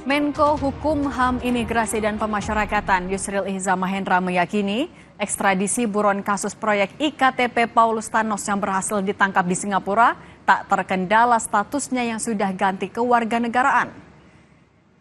Menko Hukum, HAM, Imigrasi dan Pemasyarakatan Yusril Iza Mahendra meyakini ekstradisi buron kasus proyek IKTP Paulus Thanos yang berhasil ditangkap di Singapura tak terkendala statusnya yang sudah ganti kewarganegaraan.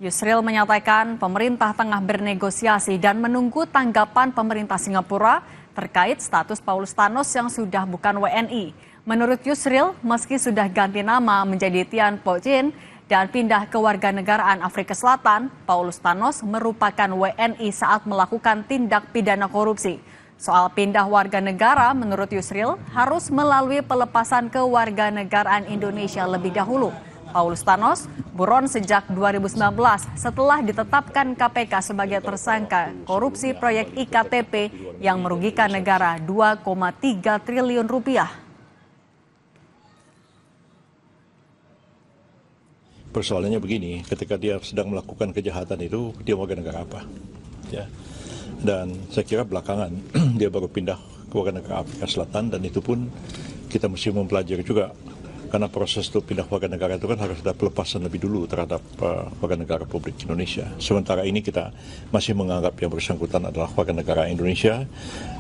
Yusril menyatakan pemerintah tengah bernegosiasi dan menunggu tanggapan pemerintah Singapura terkait status Paulus Thanos yang sudah bukan WNI. Menurut Yusril, meski sudah ganti nama menjadi Tian Po Chin dan pindah ke warganegaraan Afrika Selatan, Paulus Thanos merupakan WNI saat melakukan tindak pidana korupsi. Soal pindah warga negara, menurut Yusril, harus melalui pelepasan kewarganegaraan Indonesia lebih dahulu. Paulus Thanos buron sejak 2019 setelah ditetapkan KPK sebagai tersangka korupsi proyek IKTP yang merugikan negara 2,3 triliun rupiah. Persoalannya begini, ketika dia sedang melakukan kejahatan itu, dia warga negara apa? Ya. Dan saya kira belakangan dia baru pindah ke warga negara Afrika Selatan, dan itu pun kita mesti mempelajari juga. Karena proses itu pindah warga negara itu kan harus ada pelepasan lebih dulu terhadap warga negara Republik Indonesia. Sementara ini kita masih menganggap yang bersangkutan adalah warga negara Indonesia,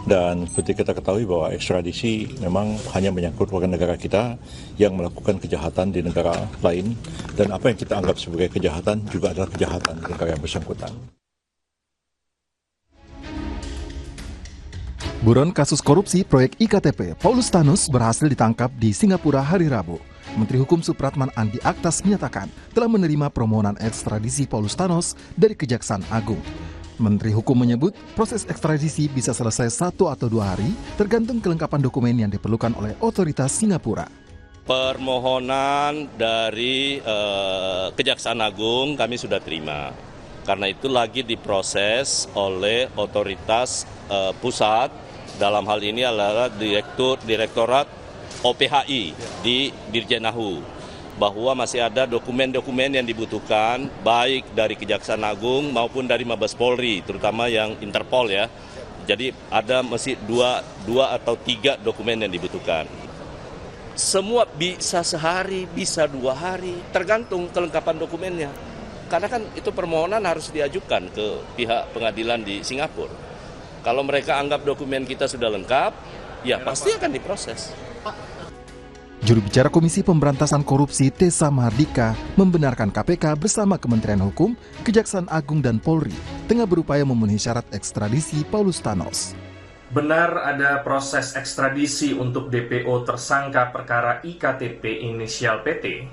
dan seperti kita ketahui bahwa ekstradisi memang hanya menyangkut warga negara kita yang melakukan kejahatan di negara lain, dan apa yang kita anggap sebagai kejahatan juga adalah kejahatan di negara yang bersangkutan. Buron kasus korupsi proyek IKTP Paulus Thanos berhasil ditangkap di Singapura hari Rabu. Menteri Hukum Supratman Andi Aktas menyatakan telah menerima permohonan ekstradisi Paulus Thanos dari Kejaksaan Agung. Menteri Hukum menyebut proses ekstradisi bisa selesai 1 atau 2 hari tergantung kelengkapan dokumen yang diperlukan oleh otoritas Singapura. Permohonan dari Kejaksaan Agung kami sudah terima. Karena itu lagi diproses oleh otoritas pusat. Dalam hal ini adalah Direktorat OPHI di Dirjenahu, bahwa masih ada dokumen-dokumen yang dibutuhkan baik dari Kejaksaan Agung maupun dari Mabes Polri, terutama yang Interpol ya. Jadi ada masih dua atau 3 dokumen yang dibutuhkan. Semua bisa sehari, bisa 2 hari, tergantung kelengkapan dokumennya. Karena kan itu permohonan harus diajukan ke pihak pengadilan di Singapura. Kalau mereka anggap dokumen kita sudah lengkap, ya pasti akan diproses. Juru bicara Komisi Pemberantasan Korupsi Tessa Mahardika membenarkan KPK bersama Kementerian Hukum, Kejaksaan Agung dan Polri tengah berupaya memenuhi syarat ekstradisi Paulus Thanos. Benar ada proses ekstradisi untuk DPO tersangka perkara IKTP inisial PT.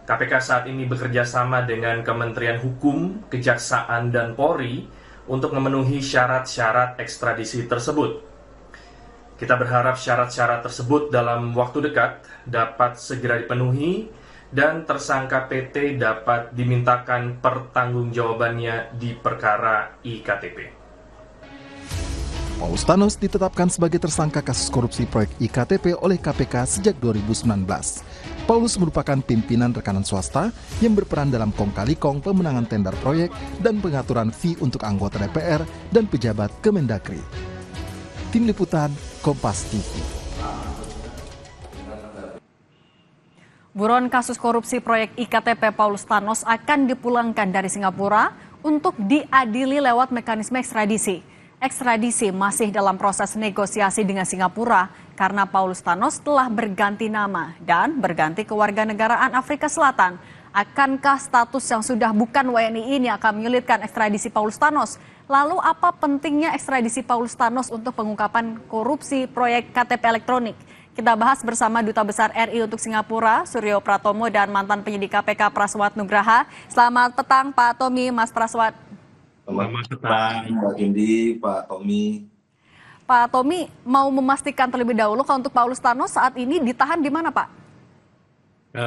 KPK saat ini bekerja sama dengan Kementerian Hukum, Kejaksaan dan Polri untuk memenuhi syarat-syarat ekstradisi tersebut. Kita berharap syarat-syarat tersebut dalam waktu dekat dapat segera dipenuhi dan tersangka PT dapat dimintakan pertanggungjawabannya di perkara IKTP. Paulus Thanos ditetapkan sebagai tersangka kasus korupsi proyek IKTP oleh KPK sejak 2019. Paulus merupakan pimpinan rekanan swasta yang berperan dalam kong kali kong pemenangan tender proyek dan pengaturan fee untuk anggota DPR dan pejabat Kemendagri. Tim Liputan, Kompas TV. Buron kasus korupsi proyek IKTP Paulus Thanos akan dipulangkan dari Singapura untuk diadili lewat mekanisme ekstradisi. Ekstradisi masih dalam proses negosiasi dengan Singapura karena Paulus Thanos telah berganti nama dan berganti kewarganegaraan Afrika Selatan. Akankah status yang sudah bukan WNI ini akan menyulitkan ekstradisi Paulus Thanos? Lalu apa pentingnya ekstradisi Paulus Thanos untuk pengungkapan korupsi proyek KTP elektronik? Kita bahas bersama Duta Besar RI untuk Singapura, Suryo Pratomo, dan mantan penyidik KPK Praswat Nugraha. Selamat petang Pak Tommy, Mas Praswat. Selamat petang, Mbak Indi, Pak Tommy. Pak Tommy, mau memastikan terlebih dahulu kalau untuk Paulus Thanos saat ini ditahan di mana, Pak?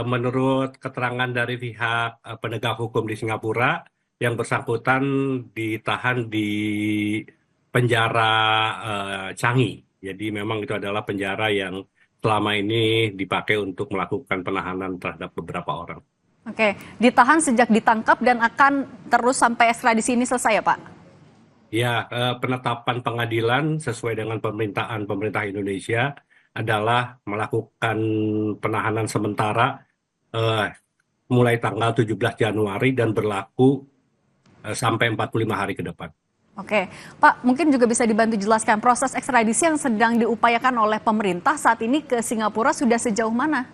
Menurut keterangan dari pihak penegak hukum di Singapura, yang bersangkutan ditahan di penjara Changi. Jadi memang itu adalah penjara yang selama ini dipakai untuk melakukan penahanan terhadap beberapa orang. Oke, ditahan sejak ditangkap dan akan terus sampai ekstradisi ini selesai ya Pak? Ya, penetapan pengadilan sesuai dengan permintaan pemerintah Indonesia adalah melakukan penahanan sementara mulai tanggal 17 Januari dan berlaku sampai 45 hari ke depan. Oke, Pak, mungkin juga bisa dibantu jelaskan proses ekstradisi yang sedang diupayakan oleh pemerintah saat ini ke Singapura sudah sejauh mana?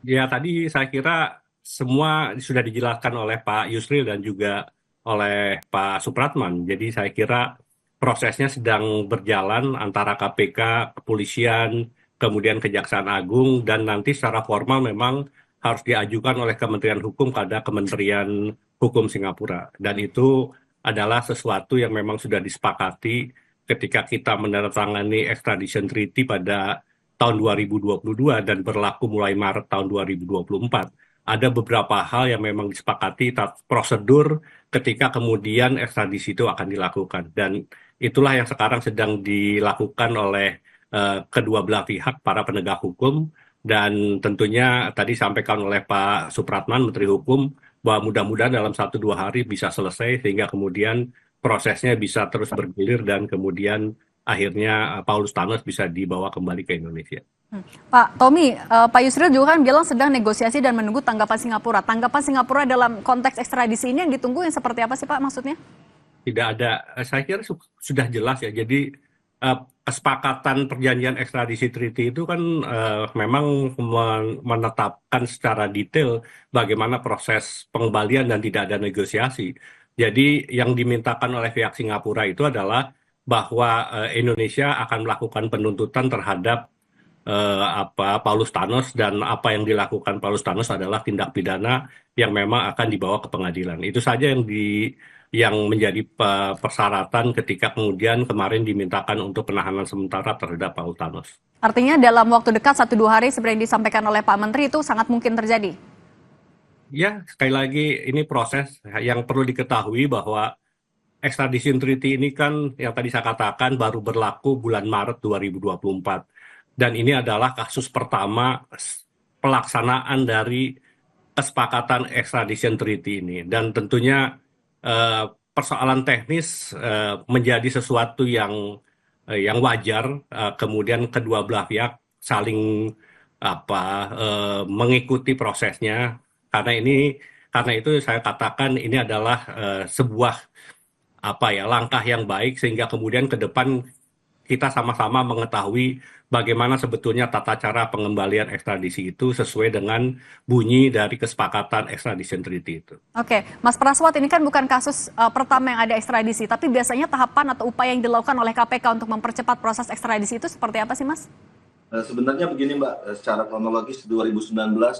Ya, tadi saya kira semua sudah dijelaskan oleh Pak Yusril dan juga oleh Pak Supratman. Jadi saya kira prosesnya sedang berjalan antara KPK, kepolisian, kemudian Kejaksaan Agung, dan nanti secara formal memang harus diajukan oleh Kementerian Hukum pada Kementerian Hukum Singapura. Dan itu adalah sesuatu yang memang sudah disepakati ketika kita menandatangani extradition treaty pada tahun 2022 dan berlaku mulai Maret tahun 2024. Ada beberapa hal yang memang disepakati prosedur ketika kemudian ekstradisi itu akan dilakukan. Dan itulah yang sekarang sedang dilakukan oleh kedua belah pihak, para penegak hukum. Dan tentunya tadi sampaikan oleh Pak Supratman, Menteri Hukum, bahwa mudah-mudahan dalam 1-2 hari bisa selesai sehingga kemudian prosesnya bisa terus bergulir dan kemudian akhirnya Paulus Thanos bisa dibawa kembali ke Indonesia. Pak Tommy, Pak Yusril juga kan bilang sedang negosiasi dan menunggu tanggapan Singapura. Tanggapan Singapura dalam konteks ekstradisi ini yang ditunggu yang seperti apa sih Pak maksudnya? Tidak ada, saya kira sudah jelas ya. Jadi kesepakatan perjanjian ekstradisi treaty itu kan memang menetapkan secara detail bagaimana proses pengembalian dan tidak ada negosiasi. Jadi yang dimintakan oleh pihak Singapura itu adalah bahwa Indonesia akan melakukan penuntutan terhadap Paulus Thanos, dan apa yang dilakukan Paulus Thanos adalah tindak pidana yang memang akan dibawa ke pengadilan. Itu saja yang menjadi persyaratan ketika kemudian kemarin dimintakan untuk penahanan sementara terhadap Paulus Thanos. Artinya dalam waktu dekat 1-2 hari seperti yang disampaikan oleh Pak Menteri itu sangat mungkin terjadi? Ya, sekali lagi ini proses yang perlu diketahui bahwa extradition treaty ini kan yang tadi saya katakan baru berlaku bulan Maret 2024. Dan ini adalah kasus pertama pelaksanaan dari kesepakatan extradition treaty ini. Dan tentunya persoalan teknis menjadi sesuatu yang wajar. Kemudian kedua belah pihak saling mengikuti prosesnya. Karena itu saya katakan ini adalah sebuah langkah yang baik sehingga kemudian ke depan kita sama-sama mengetahui bagaimana sebetulnya tata cara pengembalian ekstradisi itu sesuai dengan bunyi dari kesepakatan extradition treaty itu. Oke, Mas Praswat, ini kan bukan kasus pertama yang ada ekstradisi, tapi biasanya tahapan atau upaya yang dilakukan oleh KPK untuk mempercepat proses ekstradisi itu seperti apa sih, Mas? Sebenarnya begini Mbak, secara kronologis 2019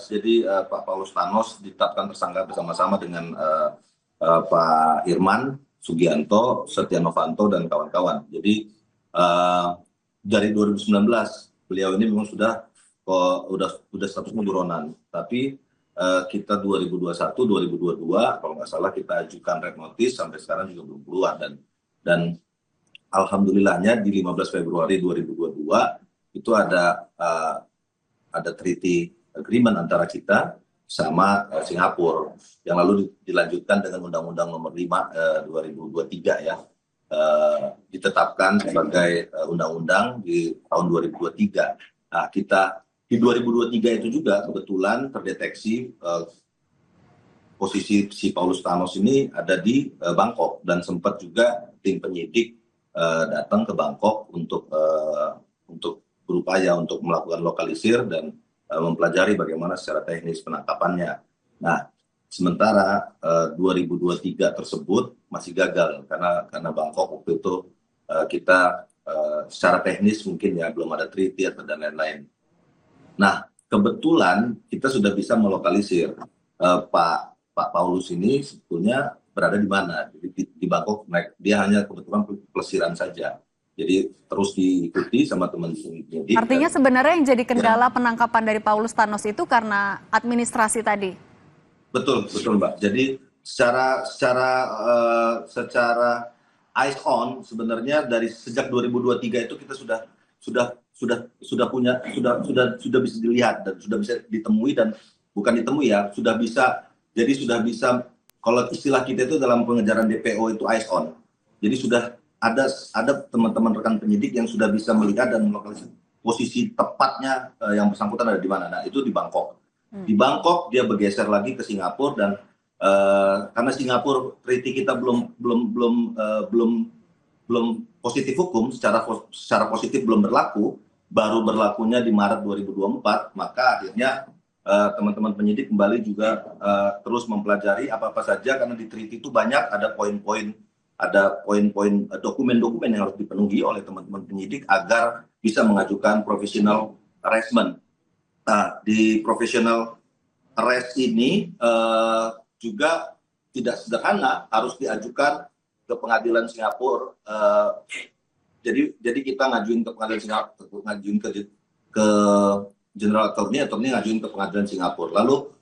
jadi Pak Paulus Thanos ditetapkan tersangka bersama-sama dengan Pak Irman Sugianto, Setia Novanto dan kawan-kawan. Jadi dari 2019 beliau ini memang sudah statusnya buronan, tapi kita 2021, 2022 kalau nggak salah kita ajukan red notice sampai sekarang juga belum keluar, dan alhamdulillahnya di 15 Februari 2022 itu ada treaty agreement antara kita sama Singapura yang lalu dilanjutkan dengan Undang-Undang Nomor 5 2023 ya. Ditetapkan sebagai undang-undang di tahun 2023. Nah, kita di 2023 itu juga kebetulan terdeteksi posisi si Paulus Thanos ini ada di Bangkok, dan sempat juga tim penyidik datang ke Bangkok untuk berupaya untuk melakukan lokalisir dan mempelajari bagaimana secara teknis penangkapannya. Nah, sementara 2023 tersebut masih gagal karena Bangkok waktu itu kita secara teknis mungkin ya belum ada treaty atau dan lain-lain. Nah, kebetulan kita sudah bisa melokalisir Pak Paulus ini sebetulnya berada di mana, di Bangkok. Dia hanya kebetulan pelesiran saja. Jadi terus diikuti sama teman-teman penyidik. Artinya sebenarnya yang jadi kendala penangkapan dari Paulus Thanos itu karena administrasi tadi. Betul Mbak. Jadi secara eyes on sebenarnya dari sejak 2023 itu kita sudah bisa dilihat dan sudah bisa ditemui, dan bukan ditemui ya, sudah bisa kalau istilah kita itu dalam pengejaran DPO itu eyes on. Jadi sudah ada teman-teman rekan penyidik yang sudah bisa melihat dan melokalisasi posisi tepatnya yang bersangkutan ada di mana. Nah, itu di Bangkok. Di Bangkok dia bergeser lagi ke Singapura, dan karena Singapura treaty kita belum positif hukum, secara positif belum berlaku, baru berlakunya di Maret 2024, maka akhirnya teman-teman penyidik kembali juga terus mempelajari apa-apa saja, karena di treaty itu banyak ada poin-poin dokumen-dokumen yang harus dipenuhi oleh teman-teman penyidik agar bisa mengajukan provisional arrestment. Nah, di provisional arrest ini juga tidak sederhana, harus diajukan ke pengadilan Singapura. Jadi kita ngajuin ke pengadilan Singapura, ngajuin ke General Attorney ngajuin ke pengadilan Singapura. Lalu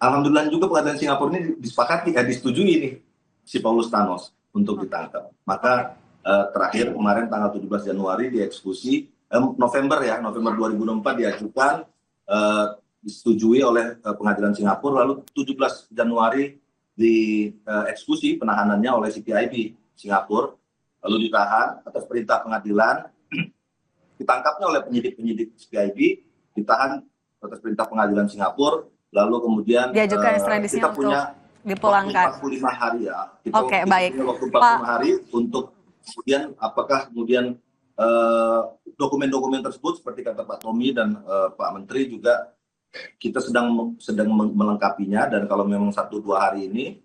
alhamdulillah juga pengadilan Singapura ini disetujui nih si Paulus Thanos untuk ditangkap. Maka terakhir kemarin tanggal 17 Januari dieksekusi, November 2024 diajukan, disetujui oleh pengadilan Singapura, lalu 17 Januari dieksekusi penahanannya oleh CPIB Singapura, lalu ditahan atas perintah pengadilan, ditangkapnya oleh penyidik-penyidik CPIB, ditahan atas perintah pengadilan Singapura, lalu kemudian diajukan ekstradisinya kita punya dipulangkan. 45 hari ya. Oke, baik. Waktu 45 hari untuk kemudian apakah kemudian dokumen-dokumen tersebut seperti kata Pak Tommy dan Pak Menteri juga kita sedang melengkapinya, dan kalau memang 1-2 hari ini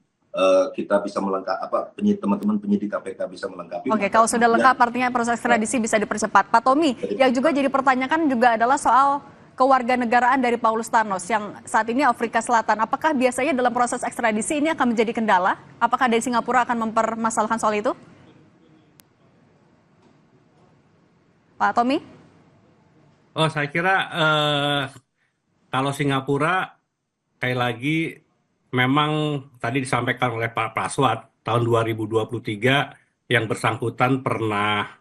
kita bisa melengkapi, teman-teman penyidik KPK bisa melengkapi. Oke, kalau sudah lengkap artinya proses ekstradisi bisa dipercepat. Pak Tommy, yang juga jadi pertanyaan juga adalah soal kewarganegaraan dari Paulus Thanos yang saat ini Afrika Selatan. Apakah biasanya dalam proses ekstradisi ini akan menjadi kendala? Apakah dari Singapura akan mempermasalahkan soal itu? Pak Tommy? Oh, saya kira kalau Singapura, sekali lagi, memang tadi disampaikan oleh Pak Praswat, tahun 2023 yang bersangkutan pernah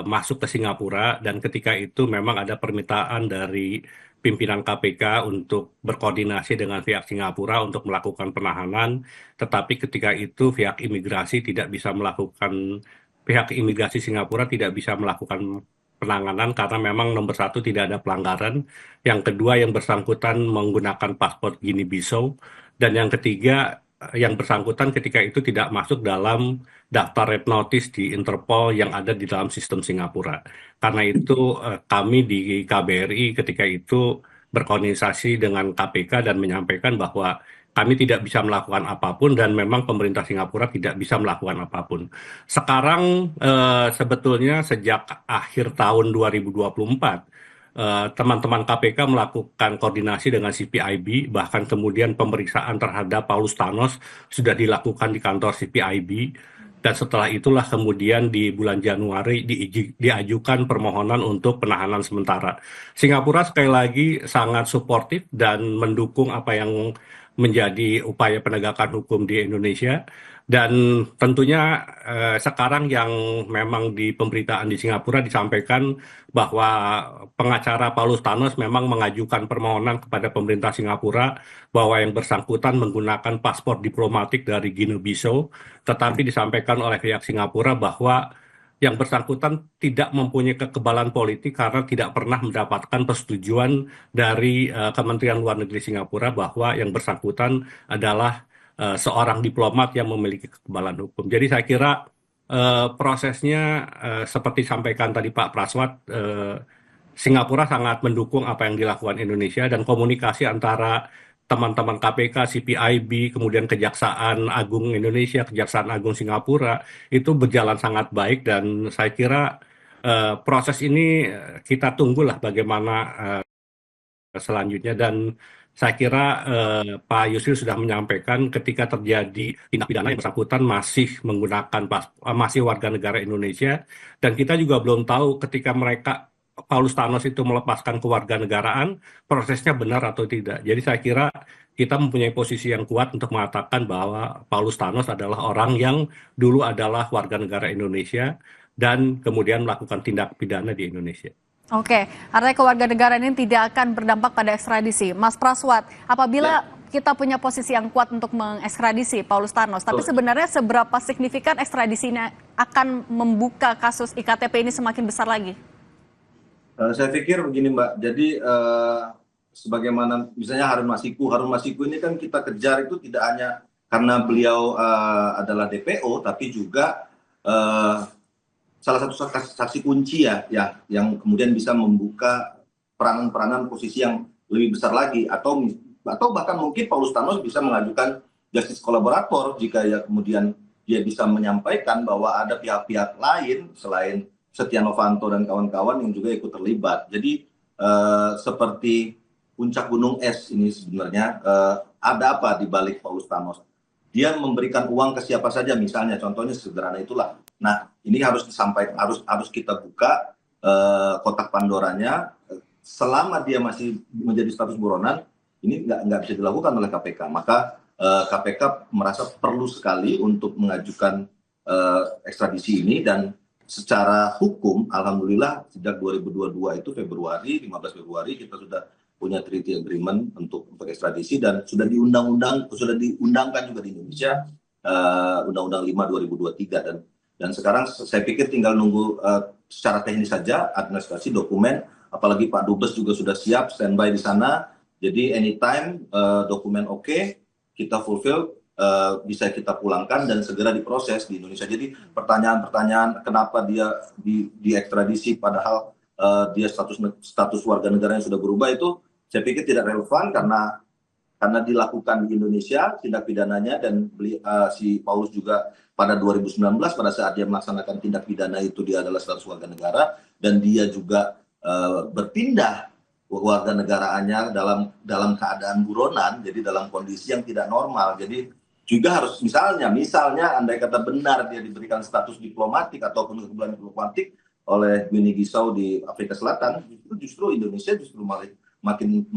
masuk ke Singapura, dan ketika itu memang ada permintaan dari pimpinan KPK untuk berkoordinasi dengan pihak Singapura untuk melakukan penahanan, tetapi ketika itu pihak imigrasi Singapura tidak bisa melakukan penanganan karena memang nomor 1 tidak ada pelanggaran, yang kedua yang bersangkutan menggunakan paspor Guinea-Bissau, dan yang ketiga yang bersangkutan ketika itu tidak masuk dalam daftar red notice di Interpol yang ada di dalam sistem Singapura. Karena itu kami di KBRI ketika itu berkoordinasi dengan KPK dan menyampaikan bahwa kami tidak bisa melakukan apapun dan memang pemerintah Singapura tidak bisa melakukan apapun. Sekarang sebetulnya sejak akhir tahun 2024, teman-teman KPK melakukan koordinasi dengan CPIB, bahkan kemudian pemeriksaan terhadap Paulus Thanos sudah dilakukan di kantor CPIB, dan setelah itulah kemudian di bulan Januari diajukan permohonan untuk penahanan sementara. Singapura sekali lagi sangat suportif dan mendukung apa yang menjadi upaya penegakan hukum di Indonesia, dan tentunya sekarang yang memang di pemberitaan di Singapura disampaikan bahwa pengacara Paulus Thanos memang mengajukan permohonan kepada pemerintah Singapura bahwa yang bersangkutan menggunakan paspor diplomatik dari Guinea-Bissau, tetapi disampaikan oleh pihak Singapura bahwa yang bersangkutan tidak mempunyai kekebalan politik karena tidak pernah mendapatkan persetujuan dari Kementerian Luar Negeri Singapura bahwa yang bersangkutan adalah seorang diplomat yang memiliki kekebalan hukum. Jadi saya kira prosesnya seperti sampaikan tadi Pak Praswat, Singapura sangat mendukung apa yang dilakukan Indonesia, dan komunikasi antara teman-teman KPK, CPIB, kemudian Kejaksaan Agung Indonesia, Kejaksaan Agung Singapura, itu berjalan sangat baik, dan saya kira proses ini kita tunggulah bagaimana selanjutnya, dan saya kira Pak Yusril sudah menyampaikan ketika terjadi tindak pidana yang bersangkutan masih masih warga negara Indonesia, dan kita juga belum tahu ketika Paulus Thanos itu melepaskan kewarganegaraan, prosesnya benar atau tidak. Jadi saya kira kita mempunyai posisi yang kuat untuk mengatakan bahwa Paulus Thanos adalah orang yang dulu adalah warga negara Indonesia dan kemudian melakukan tindak pidana di Indonesia. Oke, artinya kewarganegaraan ini tidak akan berdampak pada ekstradisi. Mas Praswat, apabila kita punya posisi yang kuat untuk mengekstradisi Paulus Thanos, tapi sebenarnya seberapa signifikan ekstradisi ini akan membuka kasus IKTP ini semakin besar lagi? Saya pikir begini Mbak, jadi sebagaimana misalnya Harun Masiku ini kan kita kejar itu tidak hanya karena beliau adalah DPO, tapi juga salah satu saksi kunci ya yang kemudian bisa membuka peranan-peranan posisi yang lebih besar lagi, atau bahkan mungkin Paulus Thanos bisa mengajukan justice kolaborator jika ya kemudian dia bisa menyampaikan bahwa ada pihak-pihak lain selain Setia Novanto dan kawan-kawan yang juga ikut terlibat. Jadi seperti puncak gunung es ini sebenarnya ada apa di balik Paulus Thanos? Dia memberikan uang ke siapa saja, misalnya contohnya sederhana itulah. Nah, ini harus disampaikan, harus kita buka kotak Pandoranya. Selama dia masih menjadi status buronan, ini nggak bisa dilakukan oleh KPK. Maka KPK merasa perlu sekali untuk mengajukan ekstradisi ini, dan secara hukum, alhamdulillah sejak 2022 itu 15 Februari kita sudah punya treaty agreement untuk ekstradisi, dan sudah diundangkan juga di Indonesia Undang-Undang 5 2023, dan sekarang saya pikir tinggal nunggu secara teknis saja administrasi dokumen, apalagi Pak Dubes juga sudah siap standby di sana, jadi anytime dokumen oke, kita fulfill, bisa kita pulangkan dan segera diproses di Indonesia. Jadi pertanyaan-pertanyaan kenapa dia diekstradisi padahal dia status warga negara yang sudah berubah, itu saya pikir tidak relevan karena dilakukan di Indonesia tindak pidananya, dan si Paulus juga pada 2019 pada saat dia melaksanakan tindak pidana itu dia adalah status warga negara, dan dia juga berpindah warga negaraannya dalam keadaan buronan, jadi dalam kondisi yang tidak normal. Jadi juga harus misalnya andai kata benar dia diberikan status diplomatik ataupun kebetulan diplomatik oleh Guinea-Bissau di Afrika Selatan, justru Indonesia makin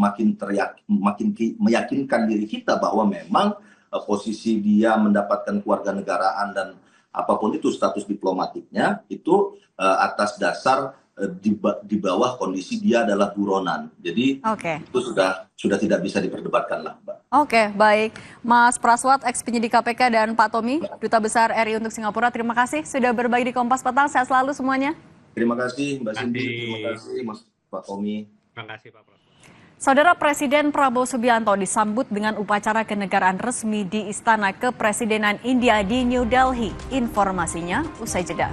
meyakinkan diri kita bahwa memang posisi dia mendapatkan kewarganegaraan dan apapun itu status diplomatiknya itu atas dasar di bawah kondisi dia adalah buronan. Jadi itu sudah tidak bisa diperdebatkan lah, Mbak. Oke, baik. Mas Praswat, ex-penyidik KPK, dan Pak Tommy, Duta Besar RI untuk Singapura, terima kasih sudah berbagi di Kompas Petang. Sehat selalu semuanya. Terima kasih Mbak Cindy, terima kasih Mas Pak Tommy. Terima kasih Pak Praswat. Saudara, Presiden Prabowo Subianto disambut dengan upacara kenegaraan resmi di Istana Kepresidenan India di New Delhi. Informasinya usai jeda.